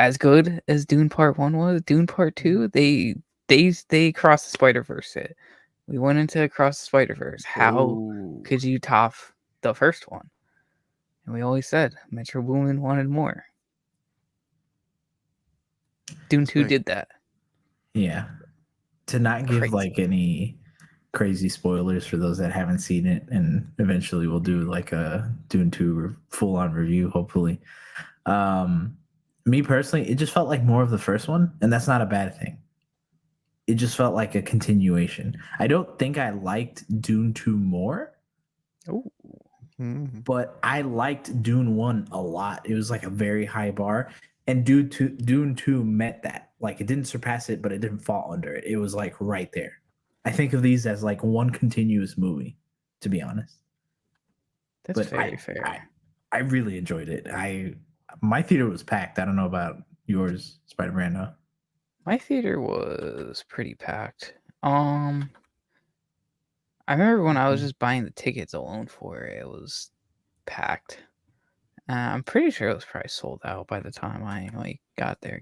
as good as Dune Part 1 was, Dune Part 2, they crossed the Spider-Verse it. We went into Across the Spider-Verse. How Oh, could you top the first one? And we always said Metro Boomin wanted more. Dune 2 like, did that. Yeah. To not give Crazy. like any crazy spoilers for those that haven't seen it, and eventually we'll do like a Dune 2 full on review, hopefully. Me personally, it just felt like more of the first one, and that's not a bad thing. It just felt like a continuation. I don't think I liked Dune 2 more, Oh, but I liked Dune 1 a lot. It was like a very high bar, and Dune 2 met that. Like it didn't surpass it, but it didn't fall under it. It was like right there. I think of these as like one continuous movie, to be honest. that's But very fair. I really enjoyed it. My theater was packed. I don't know about yours, Spider Brando. My theater was pretty packed. I remember when I was just buying the tickets alone for it, it was packed. I'm pretty sure it was probably sold out by the time I like got there.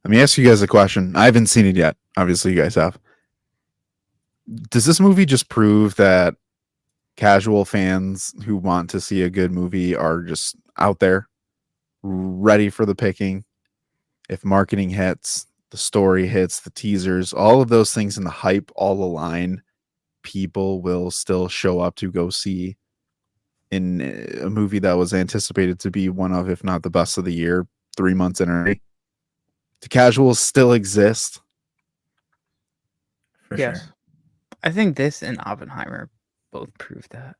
let me ask you guys a question. I haven't seen it yet. Obviously, you guys have. Does this movie just prove that casual fans who want to see a good movie are just out there, ready for the picking? If marketing hits, the story hits, the teasers, all of those things and the hype all align, people will still show up to go see in a movie that was anticipated to be one of, if not the best of the year, 3 months in already. Do casuals still exist? For Yes. sure. I think this and Oppenheimer both prove that.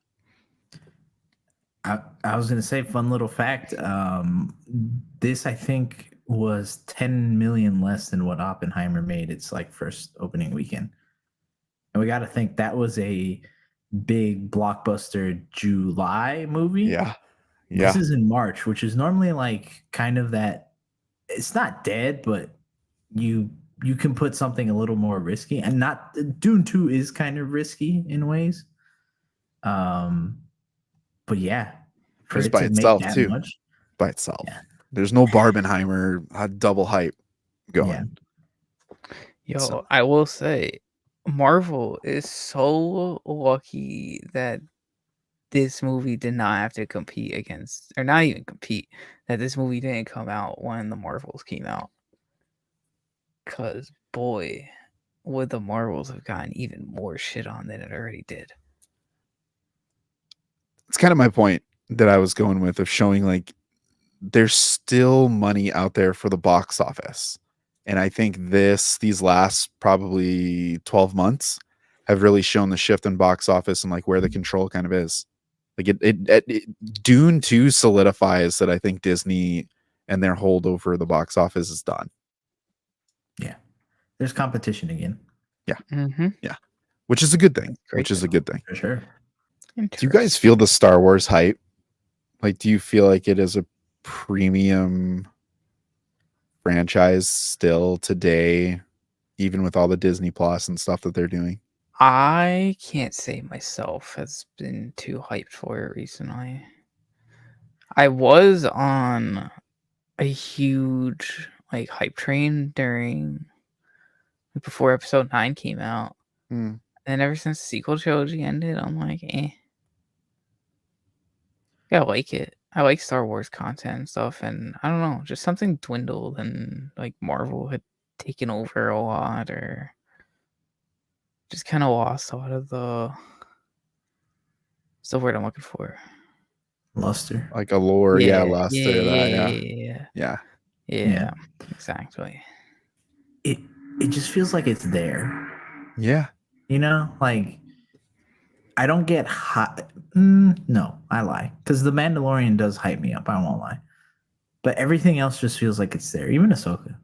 I was gonna say, fun little fact. This I think was 10 million less than what Oppenheimer made its like first opening weekend. And we got to think that was a big blockbuster July movie. Yeah. This is in March, which is normally like kind of that. It's not dead, but you can put something a little more risky, and not Dune 2 is kind of risky in ways. But yeah, for Just it by to make itself that too. much, By itself. Yeah. There's no Barbenheimer double hype going. Yo, So- I will say, Marvel is so lucky that this movie did not have to compete against, or not even compete, that this movie didn't come out when the Marvels came out. Because, boy, would the Marvels have gotten even more shit on than it already did. It's kind of my point that I was going with, of showing like there's still money out there for the box office. And I think these last probably 12 months have really shown the shift in box office and like where the control kind of is. Like Dune 2 solidifies that I think Disney and their hold over the box office is done. yeah, there's competition again. Mm-hmm. Which is a good thing. Great Which is a though. good thing. For sure. Do you guys feel the Star Wars hype? Like, do you feel like it is a premium franchise still today, even with all the Disney Plus and stuff that they're doing? I can't say myself has been too hyped for it recently. I was on a huge like hype train before episode 9 came out. And ever since the sequel trilogy ended, I'm like, eh. Yeah, I like it. I like Star Wars content and stuff, and I don't know, just something dwindled and like Marvel had taken over a lot, or just kind of lost a lot of what's the word I'm looking for? Luster. Like allure, luster, yeah, Yeah. exactly. It just feels like it's there. Yeah. You know, like I don't get hot. No, I lie. Because The Mandalorian does hype me up. I won't lie. But everything else just feels like it's there. Even Ahsoka.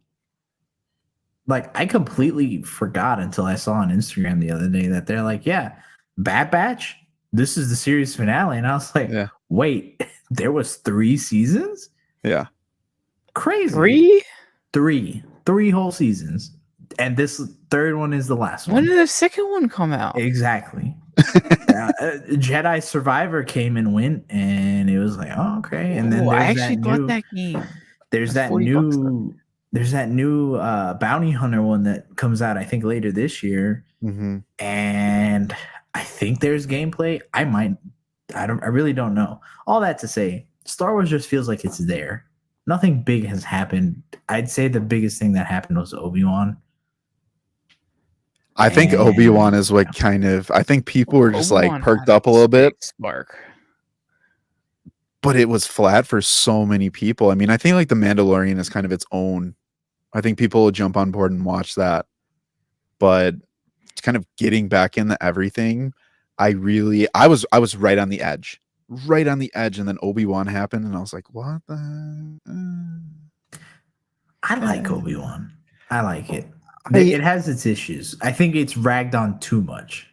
Like I completely forgot until I saw on Instagram the other day that they're like, yeah, Bad Batch. This is the series finale, and I was like, Yeah. wait, there was 3 seasons? Yeah. Crazy. 3 whole seasons, and this third one is the last When one. did the second one come out? Exactly. Jedi Survivor came and went, and it was like, oh, okay. And then I there's actually that bought new. that game. There's That's that $40 though. new there's that new bounty hunter one that comes out I think later this year, Mm-hmm. and I think there's gameplay. I really don't know. All that to say, Star Wars just feels like it's there. Nothing big has happened. I'd say the biggest thing that happened was Obi-Wan. I think Obi-Wan And is what kind of, I think people were just like Obi-Wan perked had up a its little bit, big spark. but it was flat for so many people. I mean, I think like The Mandalorian is kind of its own. I think people will jump on board and watch that, but it's kind of getting back into everything. I was right on the edge, and then Obi-Wan happened, and I was like, what the? I like Uh, Obi-Wan. I like it. I It has its issues. I think it's ragged on too much.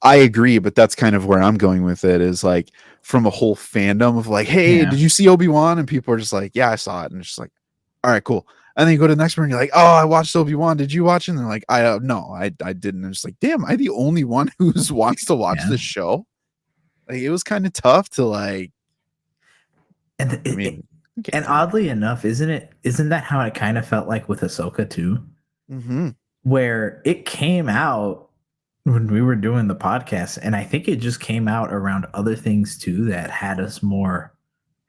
I agree, but that's kind of where I'm going with it is like from a whole fandom of like, hey, Yeah. did you see Obi-Wan? And people are just like, yeah, I saw it. And it's just like, all right, cool. And then you go to the next one and you're like, oh, I watched Obi-Wan. Did you watch it? And they're like, I no, I didn't. And it's like, damn, am I the only one who's wants to watch Yeah. this show? Like it was kind of tough to like, And I mean, get and through it. oddly enough, isn't it? Isn't that how it kind of felt like with Ahsoka too? Mm-hmm. Where it came out when we were doing the podcast, and I think it just came out around other things too that had us more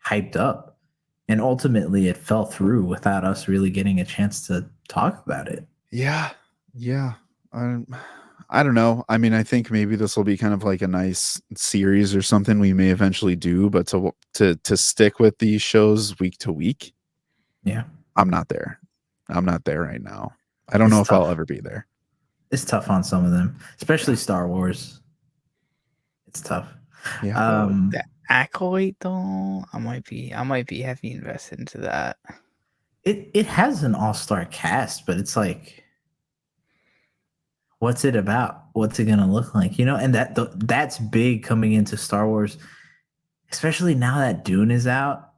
hyped up. And ultimately, it fell through without us really getting a chance to talk about it. Yeah. Yeah. I don't know. I mean, I think maybe this will be kind of like a nice series or something we may eventually do, but to stick with these shows week to week, Yeah, I'm not there. I'm not there right now. I don't it's know if I'll tough. ever be there. It's tough on some of them, especially Yeah. Star Wars. It's tough. Yeah. Yo, Um, the Acolyte though, I might be heavy invested into that. it has an all-star cast, but it's like, what's it about? What's it gonna look like? And that's big coming into Star Wars, especially now that Dune is out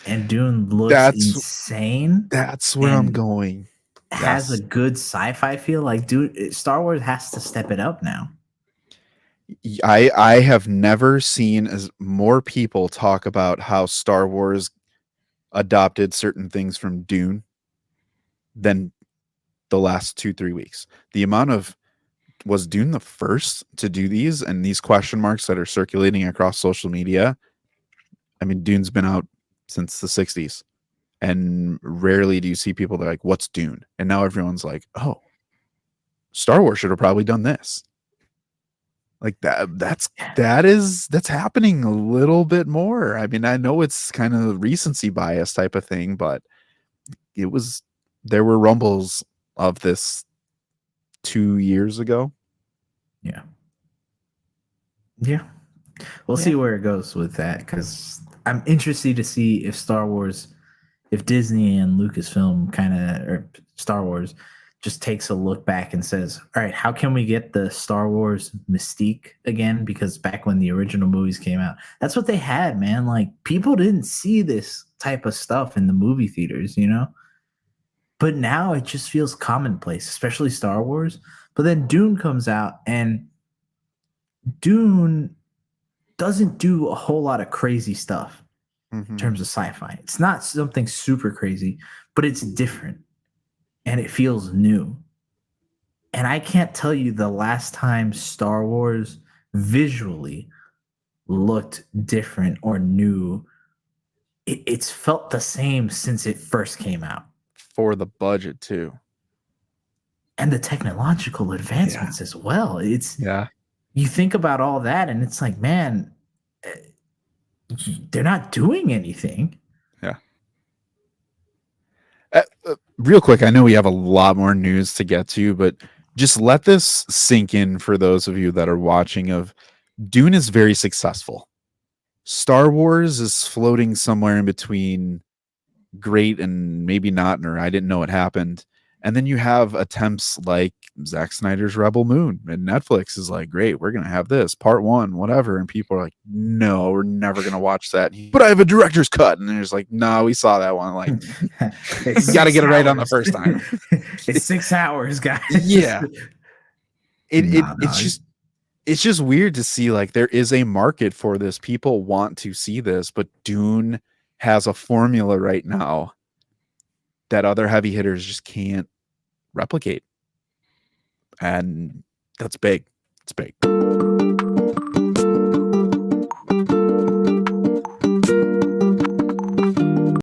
and Dune looks That's insane that's where I'm and going. has a Yes. good sci-fi feel. Like, dude, Star Wars has to step it up now. I have never seen as more people talk about how Star Wars adopted certain things from Dune than the last 2-3 weeks. The amount of was Dune the first to do these and these question marks that are circulating across social media? I mean, Dune's been out since the 60s, and rarely do you see people that are like, what's Dune? And now everyone's like, oh, Star Wars should have probably done this. Like that's happening a little bit more. I mean, I know it's kind of recency bias type of thing, but it was there were rumbles of this 2 years ago. Yeah. Yeah. We'll Yeah. see where it goes with that because I'm interested to see if Disney and Lucasfilm or Star Wars just takes a look back and says, all right, how can we get the Star Wars mystique again? Because back when the original movies came out, that's what they had, man. Like people didn't see this type of stuff in the movie theaters. But now it just feels commonplace, especially Star Wars. But then Dune comes out and Dune doesn't do a whole lot of crazy stuff in Mm-hmm. terms of sci-fi. It's not something super crazy, but it's different and it feels new. And I can't tell you the last time Star Wars visually looked different or new. It's felt the same since it first came out. For the budget too. And the technological Yeah. advancements as well. Yeah. You think about all that and it's like, man, eh, they're not doing anything. Yeah. Real quick, I know we have a lot more news to get to, but just let this sink in for those of you that are watching of Dune is very successful. Star Wars is floating somewhere in between great and maybe not, or I didn't know it happened. And then you have attempts like Zack Snyder's Rebel Moon, and Netflix is like, great, we're going to have this part one, whatever. And people are like, no, we're never going to watch that. But I have a director's cut. And there's like, no, we saw that one. Like, It's you got to six get it right on the hours. first time. It's 6 hours, guys. Yeah. Nah, It's just weird to see like there is a market for this. People want to see this, but Dune has a formula right now that other heavy hitters just can't replicate. And that's big. It's big.